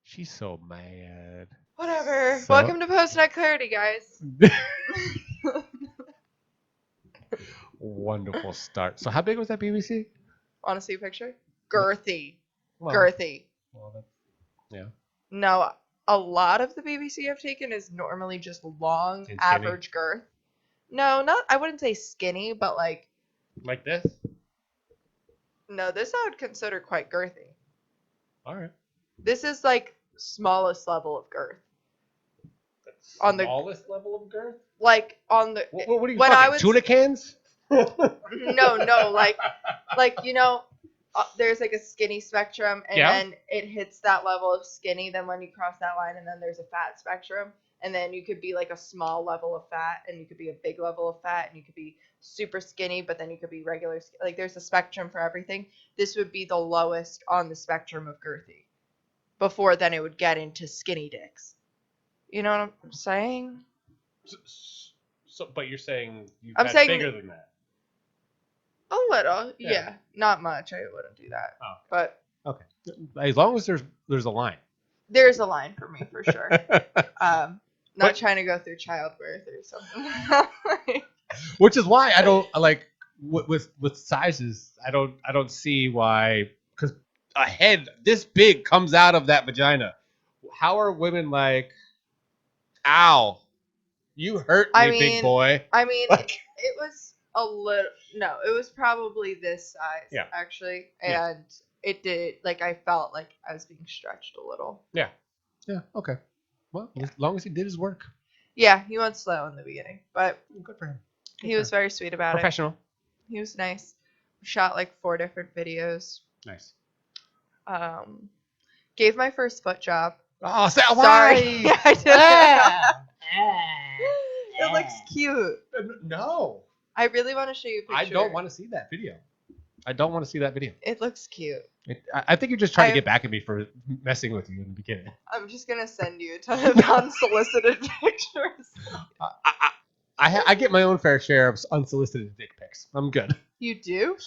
She's so mad. Whatever. So- Welcome to Post-Nut Clarity, guys. Wonderful start. So how big was that BBC? Want to see a picture? Girthy. Well, Girthy. well, yeah. No, a lot of the BBC I've taken is normally just long, And skinny. average girth. No, not. I wouldn't say skinny, but like. Like this? No, this I would consider quite girthy. All right. This is like smallest level of girth. That's On the- smallest level of girth? Like on the. What are you when talking? I was Tuna cans? no, like you know, there's like a skinny spectrum, and Yeah. then it hits that level of skinny. Then when you cross that line, and then there's a fat spectrum, and then you could be like a small level of fat, and you could be a big level of fat, and you could be super skinny, but then you could be regular. Like there's a spectrum for everything. This would be the lowest on the spectrum of girthy. Before then, it would get into skinny dicks. You know what I'm saying? So, but you're saying you've I'm had saying- bigger than that. A little, Yeah. yeah. Not much. I wouldn't do that, Oh. but Okay. As long as there's a line. there's a line for me for sure. Not But- trying to go through childbirth or something. Which is why I don't like with sizes. I don't see why, because a head this big comes out of that vagina. How are women like, ow, you hurt me, I big mean, boy? I mean, Like- it was a little. No, it was probably this size, Yeah. actually, Yeah. and it did. Like I felt like I was being stretched a little. Yeah. Okay. Well, as long as he did his work, Yeah, he went slow in the beginning, but good for him. he was very sweet about it. Professional. He was nice. We shot like 4 different videos. Nice. Gave my first foot job. Oh, Sorry, why? I didn't. It looks cute. No, I really want to show you a picture. I don't want to see that video. I don't want to see that video. It looks cute. I think you're just trying to I- get back at me for messing with you in the beginning. I'm just gonna send you a ton of unsolicited pictures. I get my own fair share of unsolicited dick pics. I'm good. You do?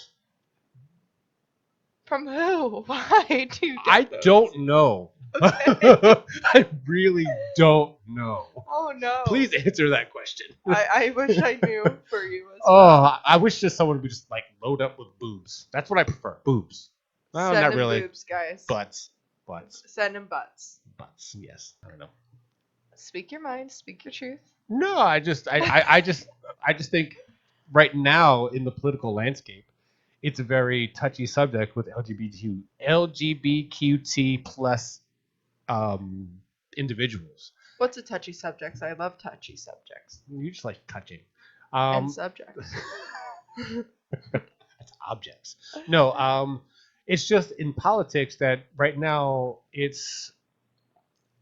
From who? Why do you get I those? don't know. Okay. I really don't know. Oh no. Please answer that question. I wish I knew for you as well. Oh, I wish just someone would just like load up with boobs. That's what I prefer. Boobs. Well, Send not him really. boobs, guys. Butts. Send him butts. Yes. I don't know. Speak your mind. Speak your truth. No, I just think right now in the political landscape, it's a very touchy subject with LGBTQT plus individuals. What's a touchy subject? I love touchy subjects. You just like touching. And subjects. That's objects. No, it's just in politics that right now it's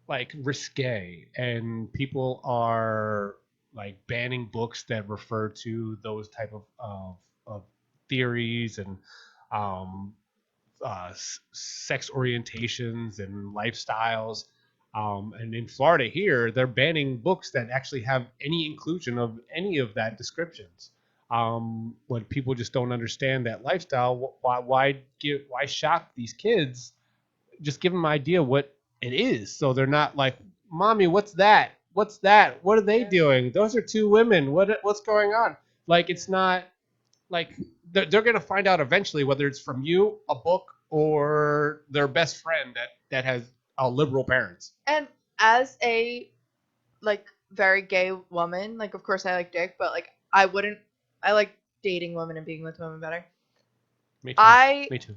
like risque, and people are like banning books that refer to those type of theories and sex orientations and lifestyles. And in Florida here, they're banning books that actually have any inclusion of any of that descriptions. When people just don't understand that lifestyle, why shock these kids? Just give them an idea what it is, so they're not like, "Mommy, what's that? What's that? What are they doing? Those are 2 women. What's going on?" Like, it's not like they're gonna find out eventually whether it's from you, a book, or their best friend that has liberal parents. And as a like very gay woman, like of course I like dick, but like I like dating women and being with women better. Me too. Me too.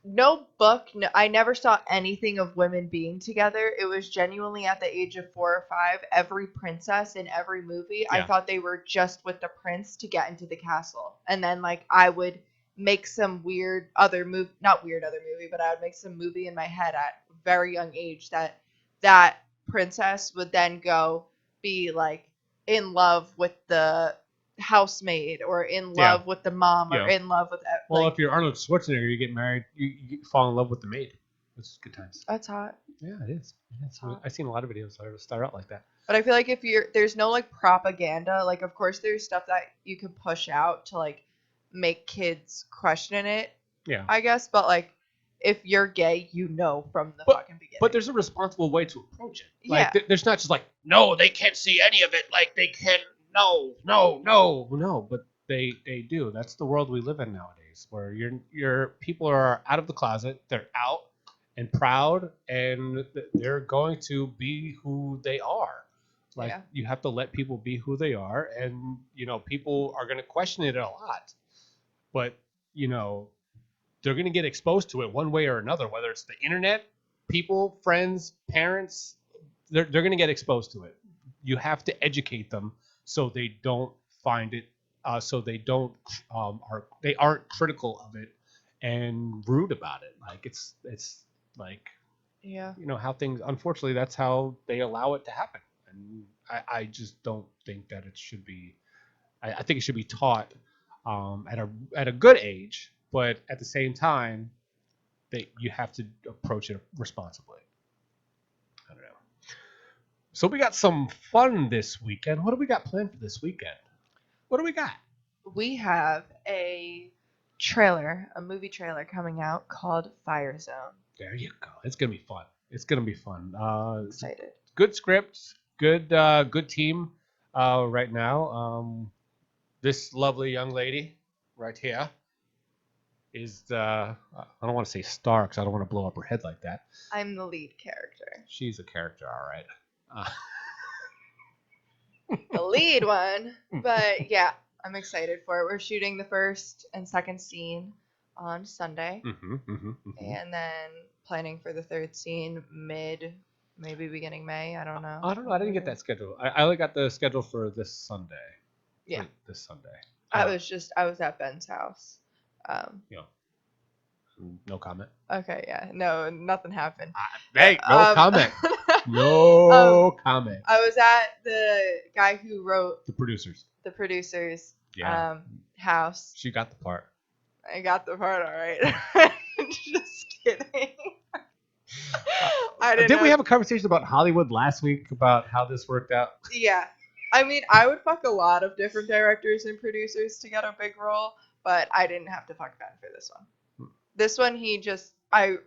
No book, no, I never saw anything of women being together. It was genuinely at the age of 4 or 5, every princess in every movie, I Yeah. thought they were just with the prince to get into the castle. And then like I would make some weird other movie, not weird other movie, but I would make some movie in my head at a very young age that princess would then go be like in love with the housemaid or in love with the mom or Yeah. in love with Well, like, if you're Arnold Schwarzenegger, you get married, you fall in love with the maid. It's good times. that's hot. Yeah, it is. I've seen a lot of videos that start out like that. But I feel like there's no like propaganda. Like, of course, there's stuff that you can push out to like make kids question it, Yeah. I guess. But like, if you're gay, you know from the But fucking beginning. but there's a responsible way to approach it. Like Yeah. there's not just like, no, they can't see any of it. Like they can't. No. But they do. That's the world we live in nowadays, where your people are out of the closet. They're out and proud, and they're going to be who they are. Like Yeah. you have to let people be who they are, and people are going to question it a lot. But you know they're going to get exposed to it one way or another, whether it's the internet, people, friends, parents. They're going to get exposed to it. You have to educate them so they don't find it, so they don't they aren't critical of it and rude about it. Like it's like Yeah. how things. Unfortunately, that's how they allow it to happen, and I just don't think that it should be. I think it should be taught at a good age, but at the same time, that you have to approach it responsibly. I don't know. So we got some fun this weekend. What do we got planned for this weekend? What do we got? We have a movie trailer coming out called Fire Zone. There you go. It's gonna be fun. It's gonna be fun. Excited. Good scripts. Good team. Right now, this lovely young lady right here is the I don't want to say star because I don't want to blow up her head like that. I'm the lead character. She's a character, all right. The lead one. But yeah, I'm excited for it. We're shooting the first and second scene on Sunday. And then planning for the third scene maybe beginning May. I don't know. I don't know. I didn't get that schedule. I only got the schedule for this Sunday. Yeah. Wait, this Sunday. I was at Ben's house. No comment. Okay, yeah. No, nothing happened. Hey, no comment. No comment. I was at the guy who wrote The producers. Yeah. House. She got the part. I got the part all right. Just kidding. I Didn't we have a conversation about Hollywood last week about how this worked out? Yeah. I mean, I would fuck a lot of different directors and producers to get a big role, but I didn't have to fuck Ben for this one. This one, he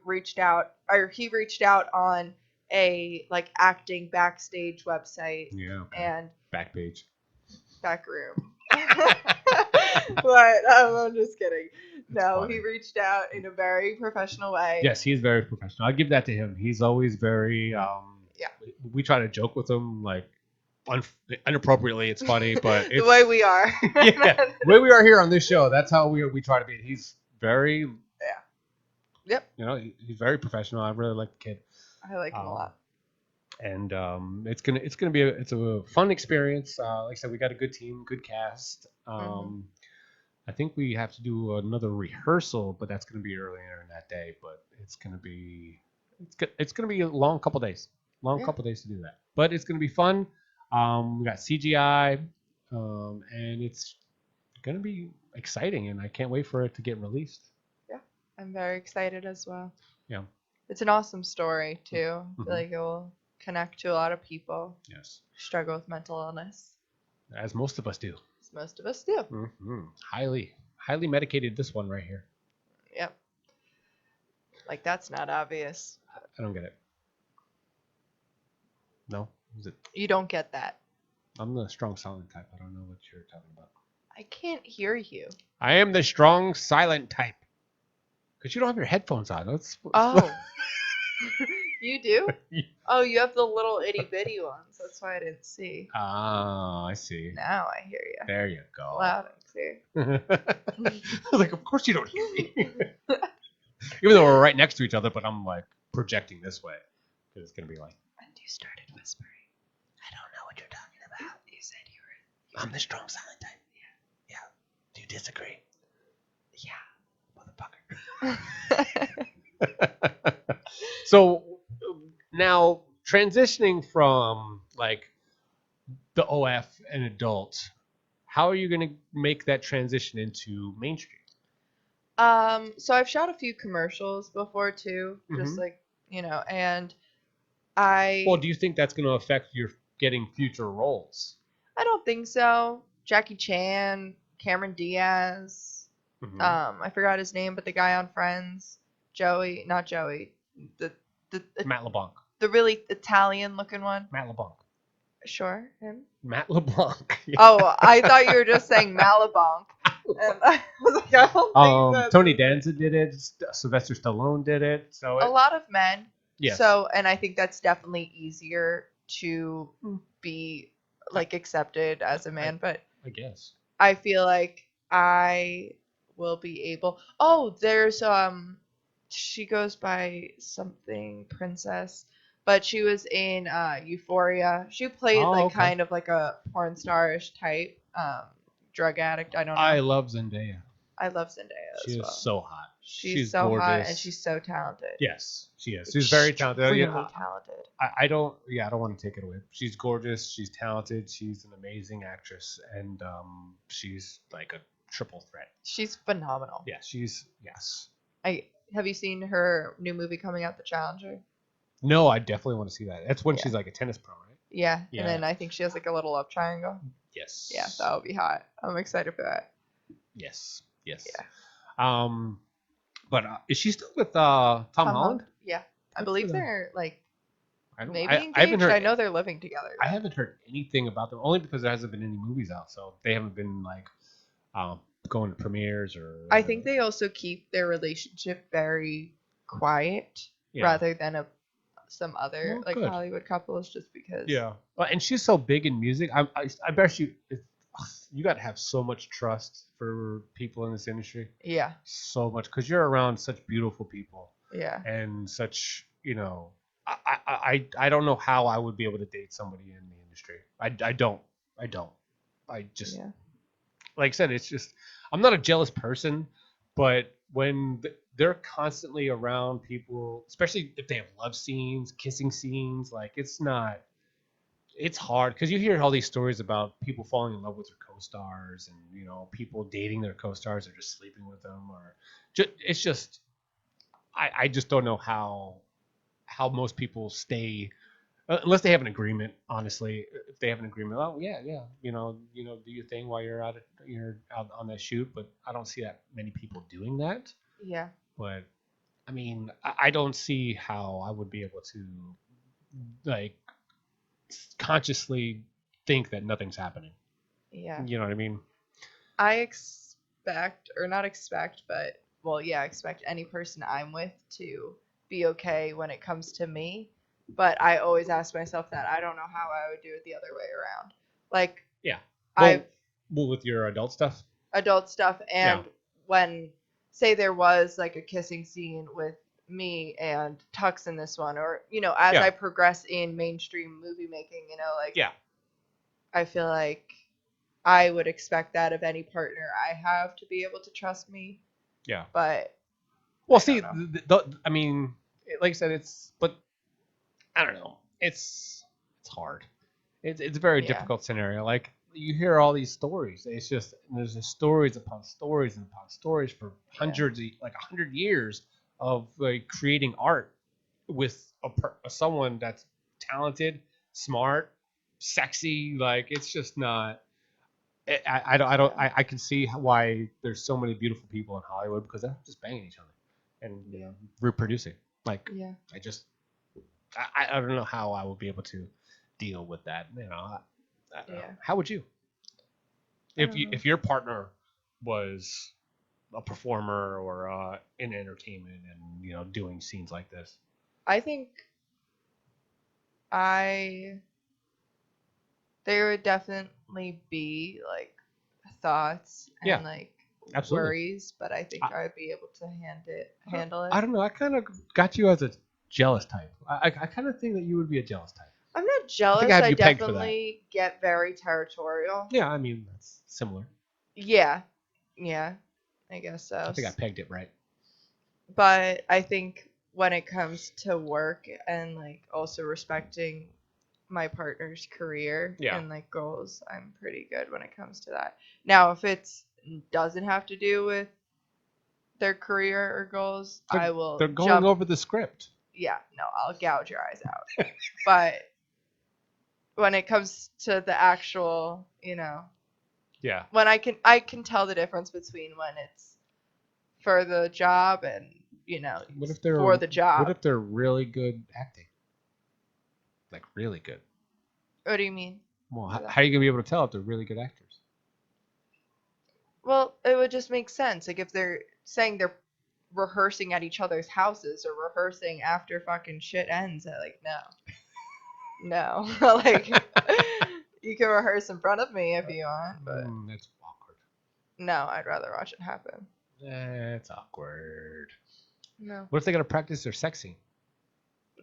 reached out on a acting backstage website. Yeah. Okay. And back room. But I'm just kidding. No, he reached out in a very professional way. Yes, he's very professional. I give that to him. He's always very yeah. We try to joke with him inappropriately. It's funny, but it's the way we are. Yeah, the way we are here on this show. That's how we try to be. He's very Yep. He's very professional. I really like the kid. I like him a lot. And it's gonna be a fun experience. Like I said, we got a good team, good cast. I think we have to do another rehearsal, but that's gonna be earlier in that day. But it's gonna be a long couple days. Couple days to do that. But it's gonna be fun. We got CGI, and it's gonna be exciting, and I can't wait for it to get released. I'm very excited as well. Yeah. It's an awesome story, too. I feel like it will connect to a lot of people. Yes. Struggle with mental illness. As most of us do. Highly medicated, this one right here. Yep. Like, that's not obvious. I don't get it. No? Is it? You don't get that. I'm the strong silent type. I don't know what you're talking about. I can't hear you. I am the strong silent type. Because you don't have your headphones on. Oh. You do? Oh, you have the little itty bitty ones. That's why I didn't see. Oh, I see. Now I hear you. There you go. Loud and clear. I was like, of course you don't hear me. Even though we're right next to each other, but I'm projecting this way. Because it's going to be like. And you started whispering. I don't know what you're talking about. You said you were. I'm the strong silent type. Yeah. Do you disagree? Yeah. So now transitioning from the OF and adult, how are you going to make that transition into mainstream? So I've shot a few commercials before too, just and Well, do you think that's going to affect your getting future roles? I don't think so. Jackie Chan, Cameron Diaz. I forgot his name, but the guy on Friends, Joey, not Joey, the the Matt LeBlanc. the really Italian looking one. Matt LeBlanc. Sure, him. Matt LeBlanc. Yeah. Oh, I thought you were just saying Malabonk. And I was like, I don't think that's Tony the same. Danza did it. Sylvester Stallone did it. So A lot of men. yes. So, and I think that's definitely easier to Hmm. be like accepted as a man, but I guess. I feel like I will be able. Oh, there's she goes by something Princess, but she was in Euphoria. She played Oh, like okay. kind of like a porn starish type drug addict. I don't know. I love Zendaya. I love Zendaya She as is well. so hot. She's so gorgeous. hot and she's so talented. Yes, she is. She's very talented. Extremely talented. I don't. Yeah, I don't want to take it away. She's gorgeous. She's talented. She's an amazing actress, and she's like a triple threat. She's phenomenal. Yeah, she's yes. Have you seen her new movie coming out, The Challenger? No, I definitely want to see that. That's when Yeah. she's like a tennis pro, right? Yeah. Yeah. And then I think she has like a little love triangle. Yes. Yeah, that would be hot. I'm excited for that. Yes. Yes. Yeah. But is she still with Tom Holland? Yeah. I Good believe for them. they're like maybe I engaged. haven't heard. I know they're living together. I haven't heard anything about them, only because there hasn't been any movies out, so they haven't been like going to premieres or. I think they also keep their relationship very quiet rather than some other Well, good. Hollywood couples, just because. Yeah, well, and she's so big in music. I bet you got to have so much trust for people in this industry. Yeah. So much, because you're around such beautiful people. Yeah. And such, I don't know how I would be able to date somebody in the industry. I don't. I just, like I said, it's just, I'm not a jealous person, but when they're constantly around people, especially if they have love scenes, kissing scenes, like it's hard, because you hear all these stories about people falling in love with their co-stars, and people dating their co-stars or just sleeping with them, or it's just, I just don't know how most people stay, unless they have an agreement. Honestly, if they have an agreement, oh yeah, do your thing while you're out on that shoot. But I don't see that many people doing that. Yeah. But I mean, I don't see how I would be able to like consciously think that nothing's happening. Yeah. You know what I mean? I expect, or not expect, but well, yeah, expect any person I'm with to be okay when it comes to me. But I always ask myself that. I don't know how I would do it the other way around. Like, Yeah. I've Well, with your adult stuff. Adult stuff, and when say there was like a kissing scene with me and Tux in this one, or as I progress in mainstream movie making, I feel like I would expect that of any partner I have, to be able to trust me. Yeah. But well, see, I mean, like I said, but I don't know. It's hard. It's a very difficult scenario. Like, you hear all these stories. It's just, there's just stories upon stories and upon stories for hundreds, like 100 years of like creating art with someone that's talented, smart, sexy. Like, it's just not. I can see why there's so many beautiful people in Hollywood, because they're just banging each other and reproducing. Like, I don't know how I would be able to deal with that. How would you? If your partner was a performer or in entertainment and doing scenes like this? I think there would definitely be like thoughts and like worries, but I think I'd be able to handle it. I don't know. I kind of got you as a jealous type. I kind of think that you would be a jealous type. I'm not jealous. I definitely get very territorial. Yeah, I mean, that's similar. Yeah, I guess so. I think I pegged it right. But I think when it comes to work and like also respecting my partner's career and like goals, I'm pretty good when it comes to that. Now, if it doesn't have to do with their career or goals, I will. They're going over the script. Yeah, no, I'll gouge your eyes out. But when it comes to the actual, when I can tell the difference between when it's for the job and What if they're for the job. What if they're really good acting? Like really good. What do you mean? Well, how are you gonna be able to tell if they're really good actors? Well, it would just make sense. Like if they're saying they're rehearsing at each other's houses or rehearsing after fucking shit ends, like no, like you can rehearse in front of me if you want, but that's awkward. No, I'd rather watch it happen. That's awkward. No. What if they gotta practice their sex scene?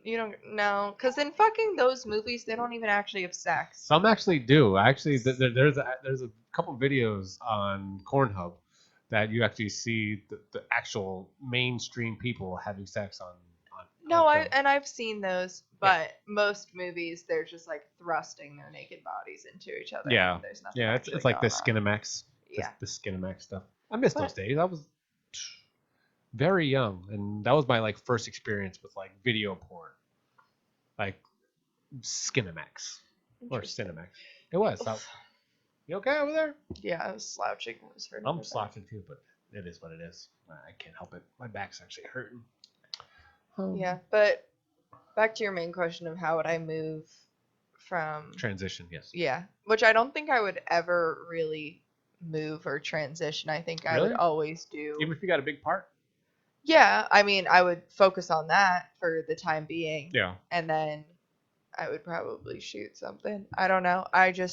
You don't know, because in fucking those movies, they don't even actually have sex. Some actually do. Actually, there's a couple videos on Cornhub that you actually see the actual mainstream people having sex on. No, I've seen those, but most movies they're just like thrusting their naked bodies into each other. Yeah, and there's nothing. Yeah, it's like the Skinamax. Yeah, the Skinamax stuff. I miss those days. I was very young, and that was my like first experience with like video porn, like Skinamax or Cinemax. It was. You okay over there? Yeah, I was slouching. I was hurting. I'm slouching too, but it is what it is. I can't help it. My back's actually hurting. Yeah, but back to your main question of how would I move from transition? Yes. Yeah, which I don't think I would ever really move or transition. I think I would always do. Even if you got a big part? Yeah, I mean, I would focus on that for the time being. Yeah. And then I would probably shoot something. I don't know. I feel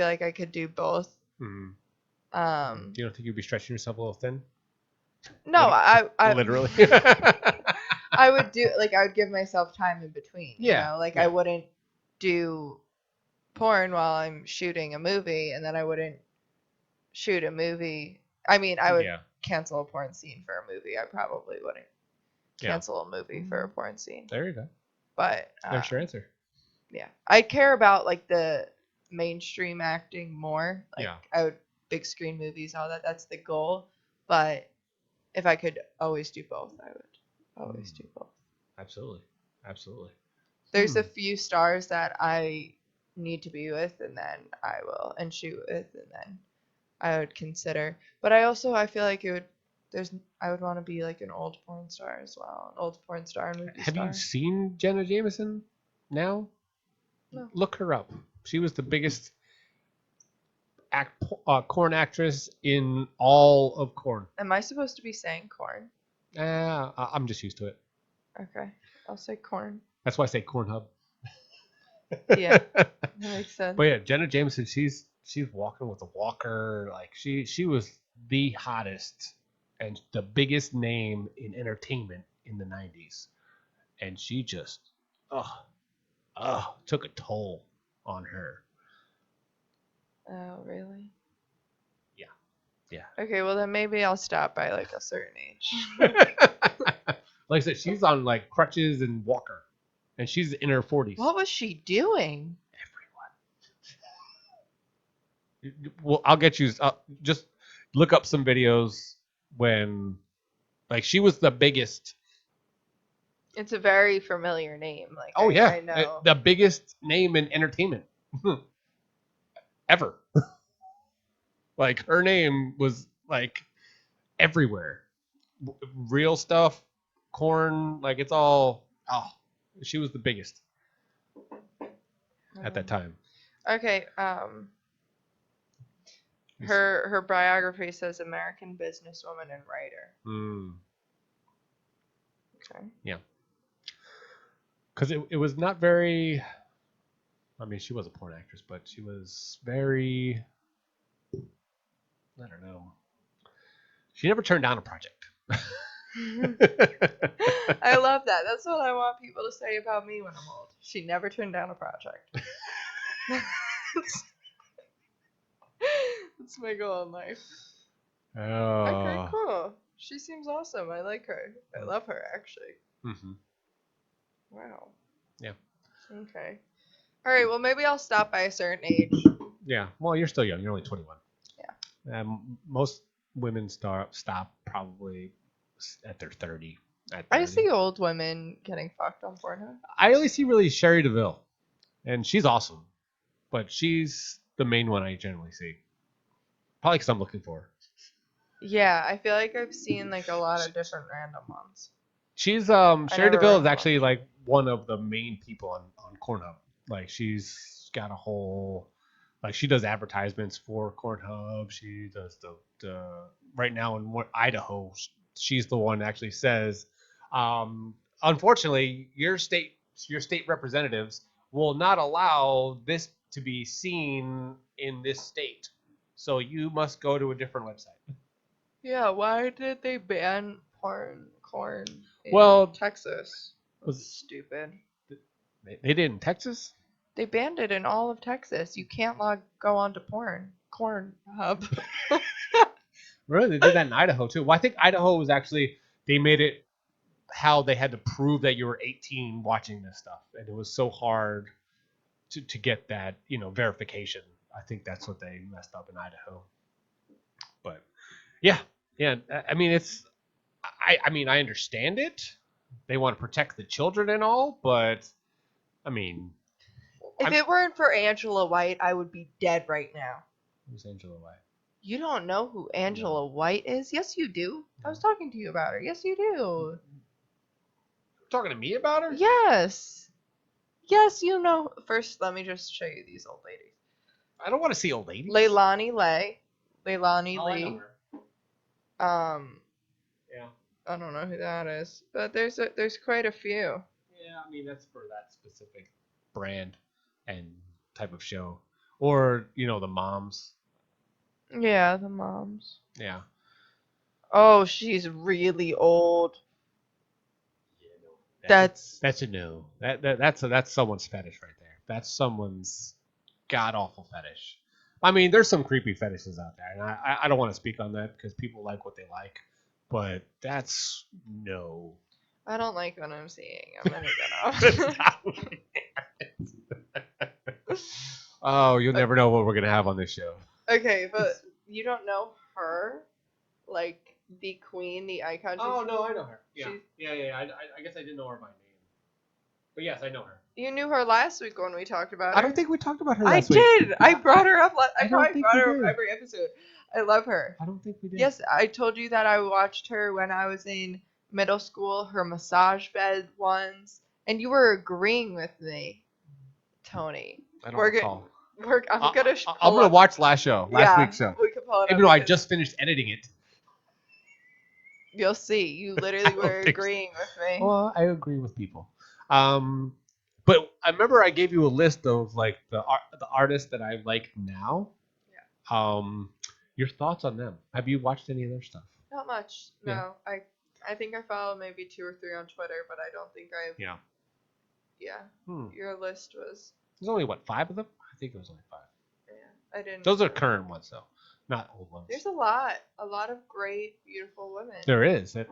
like I could do both. Mm-hmm. You don't think you'd be stretching yourself a little thin? No, I literally. I would do I would give myself time in between. Yeah. You know? Like I wouldn't do porn while I'm shooting a movie, and then I wouldn't shoot a movie. I mean, I would cancel a porn scene for a movie. I probably wouldn't cancel a movie for a porn scene. There you go. But there's your answer. Yeah, I care about like the mainstream acting more. Like I would big screen movies, all that. That's the goal. But if I could always do both, I would always do both. Absolutely. There's a few stars that I need to be with, and then I will, and shoot with, and then I would consider. But I feel like I would want to be like an old porn star as well, an old porn star and movie star. Have you seen Jenna Jameson now? No. Look her up. She was the biggest corn actress in all of corn. Am I supposed to be saying corn? I'm just used to it. Okay, I'll say corn. That's why I say Cornhub. Yeah, that makes sense. But yeah, Jenna Jameson, she's walking with a walker. Like she was the hottest and the biggest name in entertainment in the 90s, and she just took a toll on her. Oh, really? Yeah. Okay, well then maybe I'll stop by like a certain age. Like I said, she's on like crutches and walker, and she's in her 40s. What was she doing? Everyone. Well, I'll get you. Just look up some videos when, like, she was the biggest. It's a very familiar name. Like, I know. The biggest name in entertainment ever. Like, her name was like everywhere. Real stuff, corn, like it's all. Oh, she was the biggest at that time. Okay. Her biography says American businesswoman and writer. Okay. Yeah. Because it was not very. I mean, she was a porn actress, but she was very. I don't know. She never turned down a project. I love that. That's what I want people to say about me when I'm old. She never turned down a project. That's my goal in life. Oh. Okay, cool. She seems awesome. I like her. I love her, actually. Mm-hmm. Wow. Yeah. Okay. All right. Well, maybe I'll stop by a certain age. Yeah. Well, you're still young. You're only 21. Yeah. Most women stop probably at their 30. I see old women getting fucked on Pornhub. I only see really Sherry DeVille, and she's awesome, but she's the main one I generally see. Probably because I'm looking for Yeah, I feel like I've seen like a lot of different random ones. She's I Sherry never DeVille is really actually looked. like one of the main people on Cornhub. Like she's got a whole like she does advertisements for Cornhub. She does the right now in Idaho. She's the one that actually says, unfortunately, your state representatives will not allow this to be seen in this state. So you must go to a different website. Yeah, why did they ban corn in Well, Texas? That's was stupid. they did in Texas? They banned it in all of Texas. You can't go on to corn hub. Really, they did that in Idaho too. Well, I think Idaho was actually they made it how they had to prove that you were 18 watching this stuff, and it was so hard to get that verification. I think that's what they messed up in Idaho. But yeah, yeah. I mean, I mean, I understand it. They want to protect the children and all, but I mean, If I'm it weren't for Angela White, I would be dead right now. who's Angela White? You don't know who Angela White is? Yes, you do. I was No. talking to you about her. Yes, you do. Talking to me about her? Yes. Yes, you know. First, let me just show you these old ladies. I don't want to see old ladies. Leilani Lee. Oh, I know her. Um, Yeah. I don't know who that is, but there's quite a few. Yeah, I mean that's for that specific brand and type of show, or the moms. Yeah, the moms. Yeah. Oh, she's really old. Yeah, no. That's a no. That's someone's fetish right there. That's someone's god awful fetish. I mean, there's some creepy fetishes out there, and I don't want to speak on that because people like what they like, but that's no. I don't like what I'm seeing. I'm gonna That's get off. not oh, you'll never know what we're gonna have on this show. Okay, but you don't know her, like the queen, the icon. Oh no, I know her. Yeah, she's- yeah. I guess I didn't know her by name, but yes, I know her. You knew her last week when we talked about her. I don't think we talked about her I last week. did. I brought her up. I I don't probably think brought we her up did. every episode. I love her. I don't think we did. Yes, I told you that I watched her when I was in middle school, her massage bed ones, and you were agreeing with me, Tony. I don't We're recall. I'm gonna. I'm gonna watch last week's show. We can pull it up. Even though I because just finished editing it. You'll see. You literally were agreeing with me. Well, I agree with people. But I remember I gave you a list of like the artists that I like now. Yeah. Your thoughts on them? Have you watched any of their stuff? Not much. No. Yeah. I think I follow maybe 2 or 3 on Twitter, but I don't think I've. Yeah. Yeah. Your list was. There's only 5 of them? I think it was only 5. Yeah. I didn't. Those are current ones though, not old ones. There's a lot of great, beautiful women. There is. This.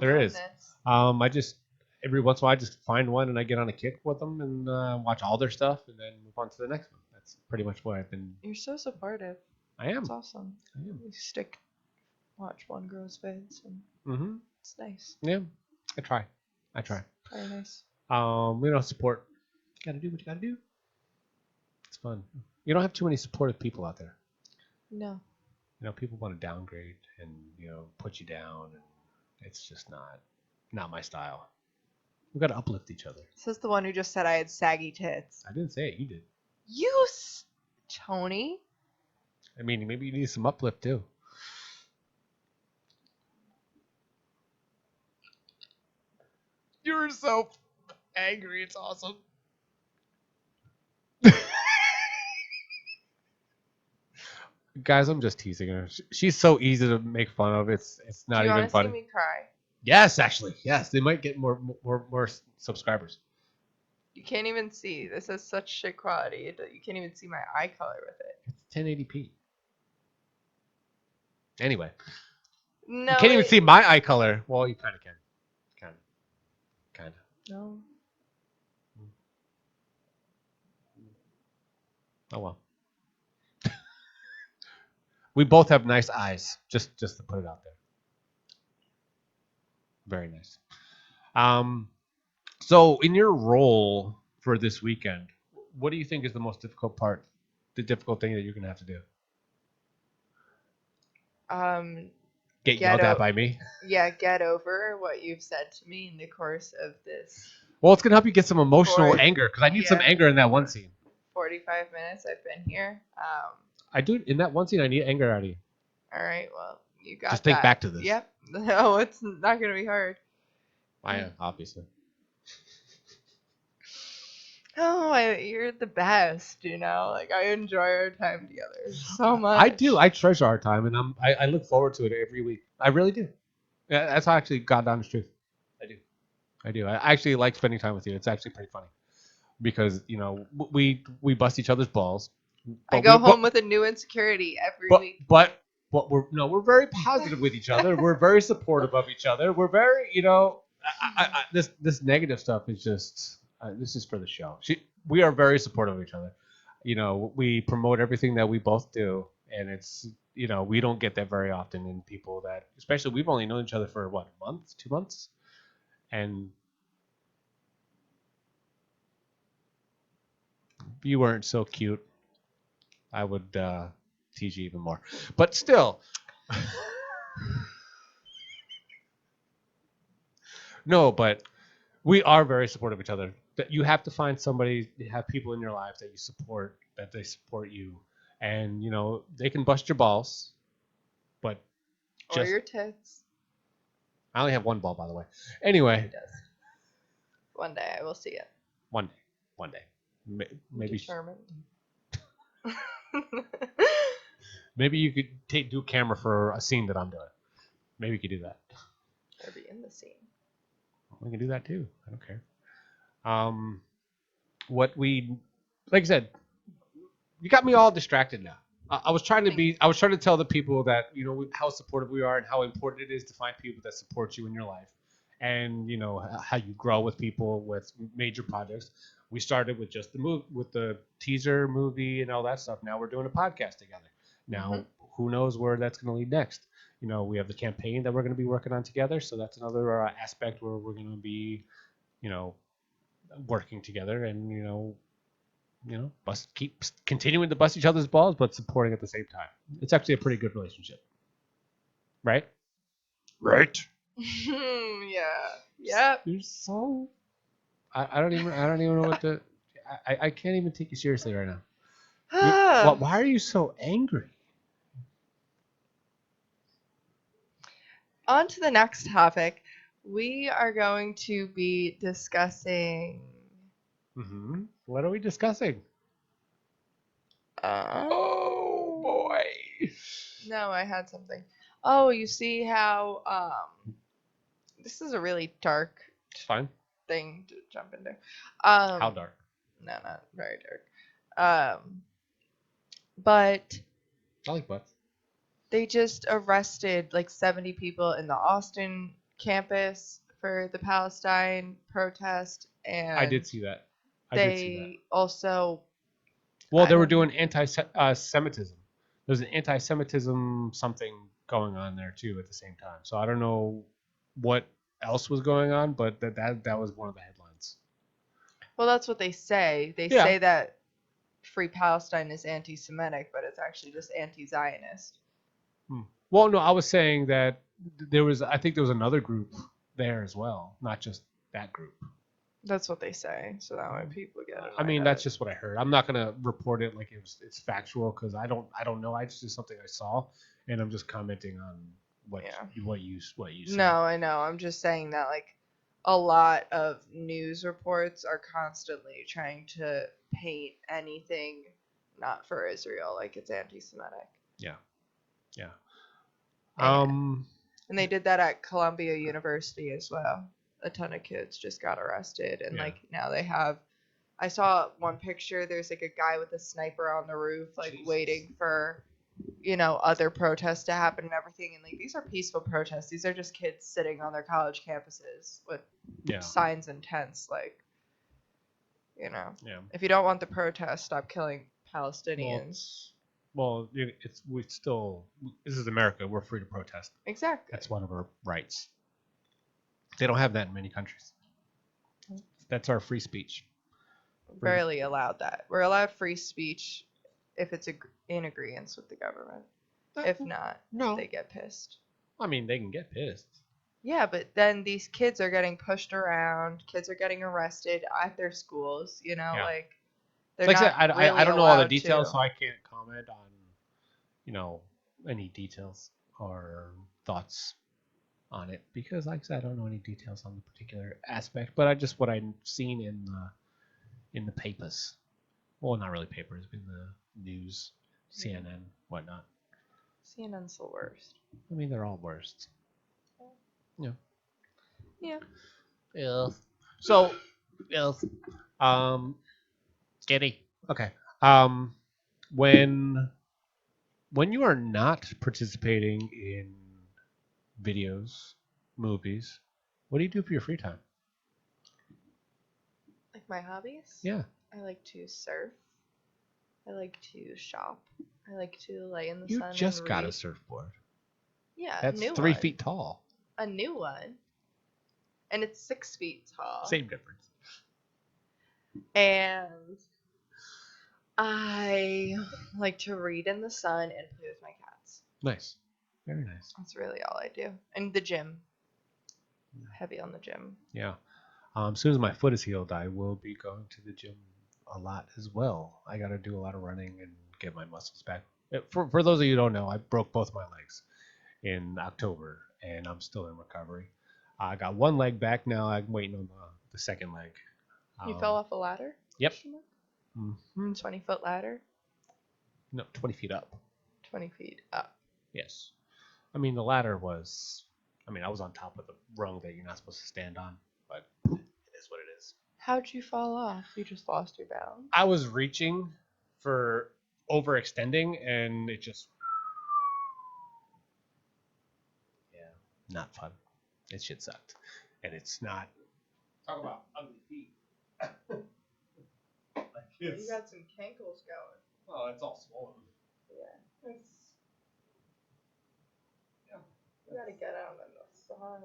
I just every once in a while I just find one and I get on a kick with them and watch all their stuff and then move on to the next one. That's pretty much what I've been. You're so supportive. I am. It's awesome. I am. You watch one girl's vids, Mm-hmm. it's nice. Yeah, I try. Very nice. Support. You gotta do what you gotta do. It's fun. You don't have too many supportive people out there. No. People want to downgrade and put you down, and it's just not my style. We gotta uplift each other. This is the one who just said I had saggy tits. I didn't say it. You did. Tony. I mean, maybe you need some uplift too. You're so angry. It's awesome. Guys, I'm just teasing her. She's so easy to make fun of. It's not even funny. Do you want to see me cry? Yes, actually, yes. They might get more subscribers. You can't even see. This is such shit quality. You can't even see my eye color with it. It's 1080p. Anyway, No. you can't even see my eye color. Well, you kind of can. Kind of. No. Oh well. We both have nice eyes. Just to put it out there. Very nice. So in your role for this weekend, what do you think is the most difficult part? The difficult thing that you're gonna have to do? get Get yelled at o- by me. get over what you've said to me in the course of this Well, it's gonna help you get some emotional for anger because I need some yeah anger in that one scene. 45 minutes I've been here. I do in that one scene. I need anger out of you. All right, well, you got Just think that. back to this. Yep. No, it's not gonna be hard. I am obviously. Oh, you're the best. Like I enjoy our time together so much. I do. I treasure our time, and I look forward to it every week. I really do. Yeah, that's how I actually got down the truth. I do. I do. I actually like spending time with you. It's actually pretty funny because we bust each other's balls. I go home with a new insecurity every week. But we're very positive with each other. We're very supportive of each other. We're very this negative stuff is just this is for the show. We are very supportive of each other. We promote everything that we both do, and it's we don't get that very often in people that, especially we've only known each other for what, a month, 2 months, and if you weren't so cute, I would tease you even more. But still. No, but we are very supportive of each other. That you have to find somebody, have people in your life that you support, that they support you, and they can bust your balls, but Or your tits. I only have one ball, by the way. He Anyway, does. One day I will see it. one day, maybe Determined. maybe you could do camera for a scene that I'm doing. Maybe you could do that. Or be in the scene. We can do that too. I don't care. What we, like I said, you got me all distracted now. I was trying to tell the people that how supportive we are and how important it is to find people that support you in your life, and how you grow with people with major projects. We started with just with the teaser movie and all that stuff. Now we're doing a podcast together. Now who knows where that's going to lead next? We have the campaign that we're going to be working on together, so that's another aspect where we're going to be, working together and keep continuing to bust each other's balls, but supporting at the same time. It's actually a pretty good relationship, right? Right. Yeah. Yep. You're so. I don't even know what to. I can't even take you seriously right now. Why are you so angry? On to the next topic. We are going to be discussing. What are we discussing? Oh boy. No, I had something. Oh, you see how this is a really dark It's fine. thing to jump into. How dark? No, not very dark. But I like butts. they just arrested like 70 people in the Austin campus for the Palestine protest, and I did see that. They also. Well, they were doing anti-Semitism. There's an anti-Semitism something going on there too at the same time. So I don't know what else was going on, but that was one of the headlines. Well, that's what they say. They say that Free Palestine is anti-Semitic, but it's actually just anti-Zionist. Well, no, I was saying that I think there was another group there as well, not just that group. That's what they say, so that way people get it. I mean, that's just what I heard. I'm not gonna report it like it's factual because I don't know. It's just something I saw, and I'm just commenting on what you said. No, I know. I'm just saying that like a lot of news reports are constantly trying to paint anything not for Israel like it's anti-Semitic. Yeah. And they did that at Columbia University as well. A ton of kids just got arrested, and like now they have. I saw one picture. There's like a guy with a sniper on the roof, like waiting for, other protests to happen and everything. And like these are peaceful protests. These are just kids sitting on their college campuses with signs and tents, like, if you don't want the protest, stop killing Palestinians. Well, this is America. We're free to protest. Exactly. That's one of our rights. They don't have that in many countries. That's our free speech. Barely allowed that. We're allowed free speech if it's in agreement with the government. If not, they get pissed. I mean, they can get pissed. Yeah, but then these kids are getting pushed around. Kids are getting arrested at their schools. Yeah. Like It's they're like I said, not I really don't know all the allowed details, to. so I can't comment on, any details or thoughts on it because, like I said, I don't know any details on the particular aspect. But I just what I've seen in the papers. Well, not really papers, but in the news, CNN, whatnot. CNN's the worst. I mean, they're all worst. Yeah. Yeah. Yeah. So, yeah. Um, Skinny. Okay. Um, when you are not participating in videos, movies, what do you do for your free time? Like my hobbies? Yeah. I like to surf. I like to shop. I like to lay in the You sun just and got a read. surfboard. Yeah, a That's new 3 feet one. tall. A new one. And it's 6 feet tall. Same difference. And I like to read in the sun and play with my cats. Nice. Very nice. That's really all I do. And the gym. Heavy on the gym. Yeah. As soon as my foot is healed, I will be going to the gym a lot as well. I got to do a lot of running and get my muscles back. For those of you who don't know, I broke both my legs in October, and I'm still in recovery. I got one leg back now. I'm waiting on the second leg. You fell off a ladder? Yep. 20-foot ladder? No, 20 feet up. 20 feet up. Yes. I mean, the ladder was. I mean, I was on top of the rung that you're not supposed to stand on, but it is what it is. How'd you fall off? You just lost your balance? I was reaching for overextending, and it just. Yeah, not fun. It shit sucked. And it's not. Talk about ugly feet. You got some cankles going. Oh, it's all swollen. Yeah. You gotta get out in the sun,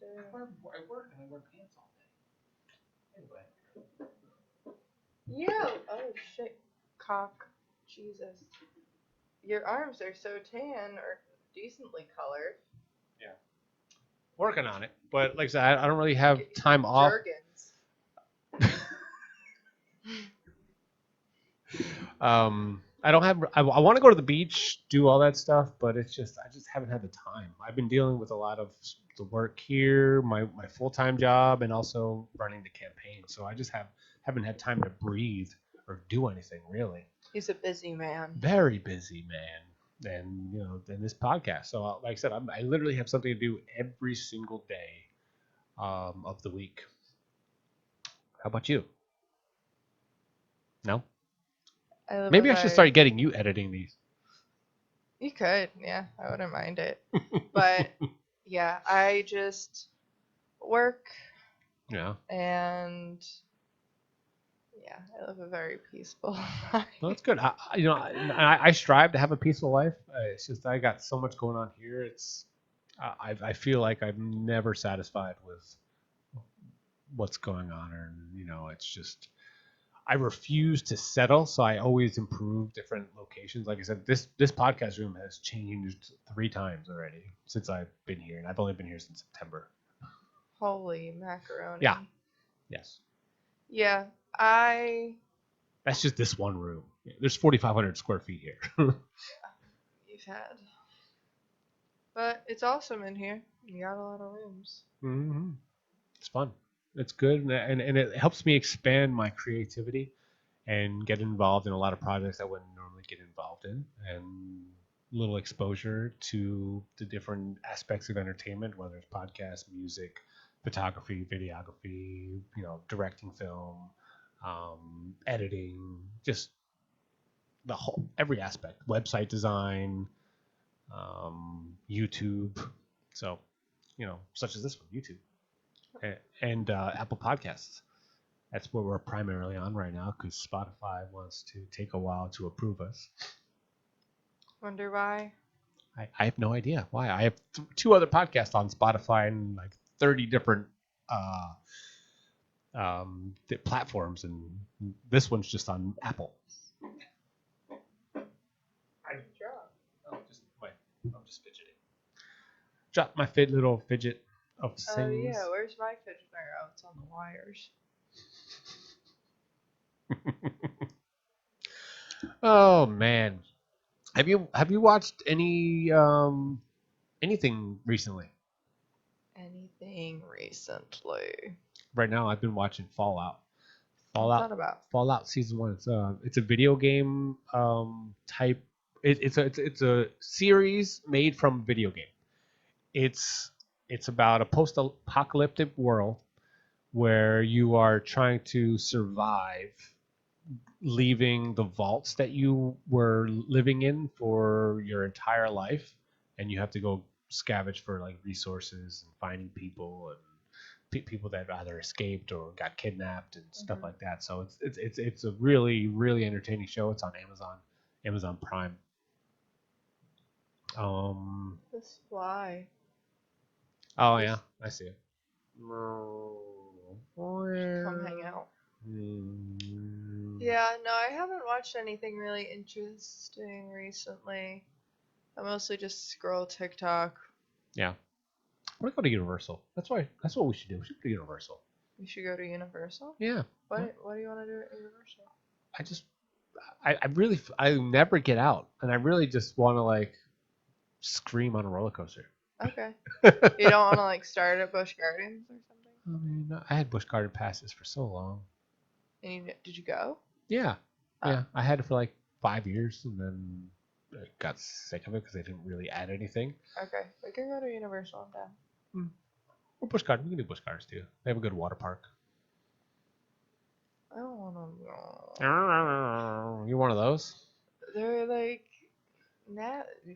too. I work and I wear pants all day. Anyway. Yeah. Oh, shit. Cock. Jesus. Your arms are so tan or decently colored. Yeah. Working on it. But like I said, I don't really have time off. Jergens. I don't have. I want to go to the beach, do all that stuff, but I just haven't had the time. I've been dealing with a lot of the work here, my full time job, and also running the campaign. So I just haven't had time to breathe or do anything really. He's a busy man. Very busy man, and in this podcast. So like I said, I literally have something to do every single day of the week. How about you? No. Maybe I should start getting you editing these. You could, yeah. I wouldn't mind it. But yeah, I just work. Yeah. And yeah, I live a very peaceful life. Well, that's good. I strive to have a peaceful life. It's just I got so much going on here. It's I feel like I'm never satisfied with what's going on, or it's just I refuse to settle, so I always improve different locations. Like I said, this podcast room has changed 3 times already since I've been here, and I've only been here since September. Holy macaroni. Yeah. Yes. Yeah, That's just this one room. There's 4,500 square feet here. You've had. But it's awesome in here. You got a lot of rooms. Mm-hmm. It's fun. It's good, and it helps me expand my creativity and get involved in a lot of projects I wouldn't normally get involved in, and little exposure to the different aspects of entertainment, whether it's podcast, music, photography, videography, directing film, editing, just the whole every aspect, website design, YouTube. So, such as this one, YouTube, and Apple Podcasts. That's where we're primarily on right now because Spotify wants to take a while to approve us. Wonder why? I have no idea why. I have 2 other podcasts on Spotify and like 30 different platforms, and this one's just on Apple. I'm just fidgeting. Drop my little fidget of Oh things. yeah, where's my fidget spinner? Oh, it's on the wires. Oh man, have you watched anything recently? Anything recently? Right now, I've been watching Fallout. What's Fallout that about? Fallout season one. It's a video game type. It's a series made from video game. It's it's about a post-apocalyptic world where you are trying to survive leaving the vaults that you were living in for your entire life, and you have to go scavenge for like resources and finding people and people that either escaped or got kidnapped and stuff like that. So it's a really entertaining show. It's on Amazon Prime. This fly. Oh This- yeah, I see it. Come hang out. Yeah, no, I haven't watched anything really interesting recently. I mostly just scroll TikTok. Yeah. We're going to Universal. That's what we should do. We should go to Universal. We should go to Universal. Yeah. What do you want to do at Universal? I just I never get out, and I really just want to like scream on a roller coaster. Okay. You don't want to like start at Busch Gardens or something? I mean, I had Busch Garden passes for so long. And did you go? Yeah. Oh. Yeah. I had it for like 5 years, and then I got sick of it because they didn't really add anything. Okay, we can go to Universal. I'm down. Or Busch Garden. We can do Busch Gardens too. They have a good water park. I don't want to go. You one of those? They're like,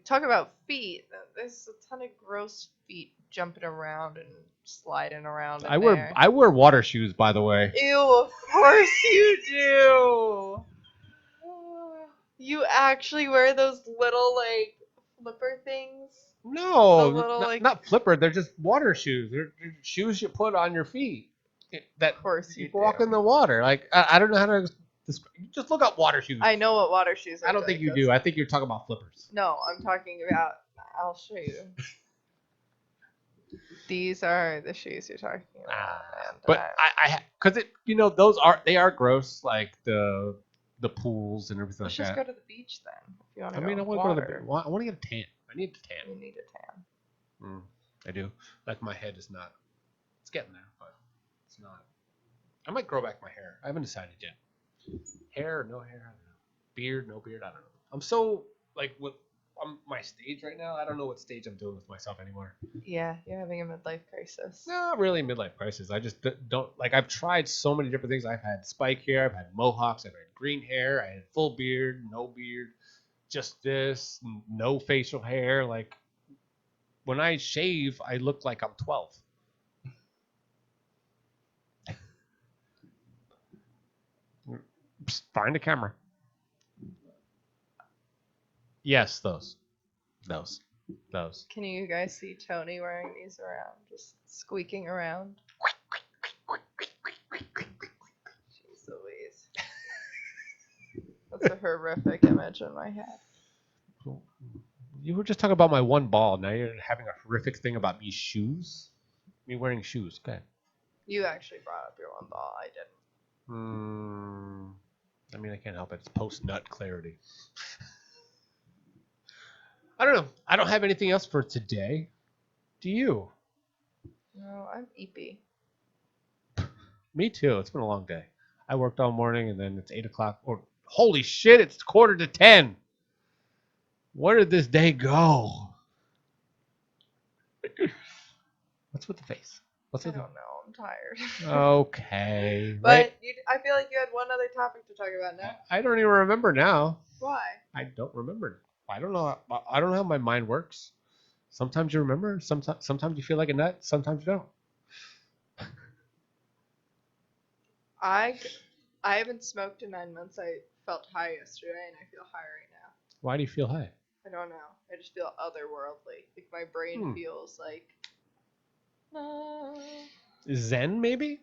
talk about feet. There's a ton of gross feet jumping around and sliding around. I wear water shoes, by the way. Ew, of course you do. You actually wear those little like flipper things? No, The little, not flipper. They're just water shoes. They're shoes you put on your feet. That Of course you walk do. in the water. Like I don't know how to just look up water shoes. I know what water shoes are. I don't think you do. I think you're talking about flippers. No, I'm talking about. I'll show you. These are the shoes you're talking about. But because they are gross, like the pools and everything let's like just that. go to the beach then. If you want I to mean, I go want to go to the. water. I want to get a tan. I need a tan. You need a tan. I do. Like my head is not. It's getting there, but it's not. I might grow back my hair. I haven't decided yet. Hair or no hair, I don't know. Beard, no beard, I don't know. I'm so like with my stage right now. I don't know what stage I'm doing with myself anymore. Yeah, you're having a midlife crisis. Not really midlife crisis. I just don't like. I've tried so many different things. I've had spike hair. I've had mohawks. I've had green hair. I had full beard, no beard, just this, no facial hair. Like when I shave, I look like I'm 12. Psst, find a camera. Yes, those. Can you guys see Tony wearing these around, just squeaking around? Jeez Louise. That's a horrific image in my head. You were just talking about my one ball. Now you're having a horrific thing about me shoes. Me wearing shoes. Okay. You actually brought up your one ball. I didn't. I mean, I can't help it. It's post-nut clarity. I don't know. I don't have anything else for today. Do you? No, I'm eepy. Me too. It's been a long day. I worked all morning and then it's 8 o'clock. Or holy shit! It's 9:45. Where did this day go? What's with the face? I don't know. I'm tired. Okay. But right? I feel like you had one other topic to talk about now. I don't even remember now. Why? I don't remember. I don't know. I don't know how my mind works. Sometimes you remember. Sometimes you feel like a nut. Sometimes you don't. I haven't smoked in 9 months. I felt high yesterday, and I feel high right now. Why do you feel high? I don't know. I just feel otherworldly. Like my brain feels like no. Zen, maybe?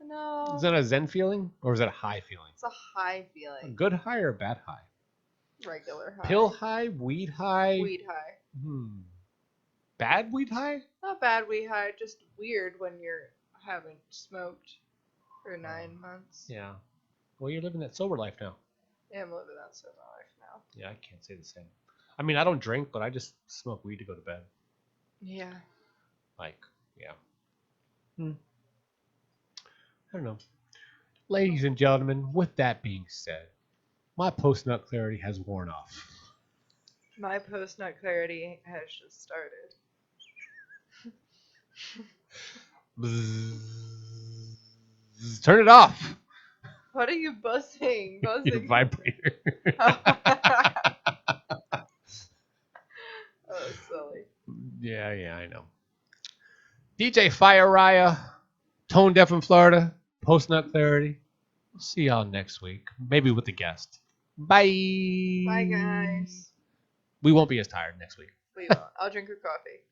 No. Is that a Zen feeling? Or is that a high feeling? It's a high A feeling. good high or a bad high? Regular high. Pill high? Weed high? Weed high. Bad weed high? Not bad weed high, just weird when you haven't smoked for 9 months. Yeah. Well, you're living that sober life now. Yeah, I'm living that sober life now. Yeah, I can't say the same. I mean, I don't drink, but I just smoke weed to go to bed. Yeah. Like, yeah. I don't know. Ladies and gentlemen, with that being said, my post-nut clarity has worn off. My post-nut clarity has just started. Bzzz. Turn it off. What are you buzzing? Your vibrator. Oh, silly. Yeah, I know. DJ Fire Raya, Tone Deaf in Florida, Post Nut Clarity. We'll see y'all next week. Maybe with a guest. Bye. Bye, guys. We won't be as tired next week. We won't. I'll drink your coffee.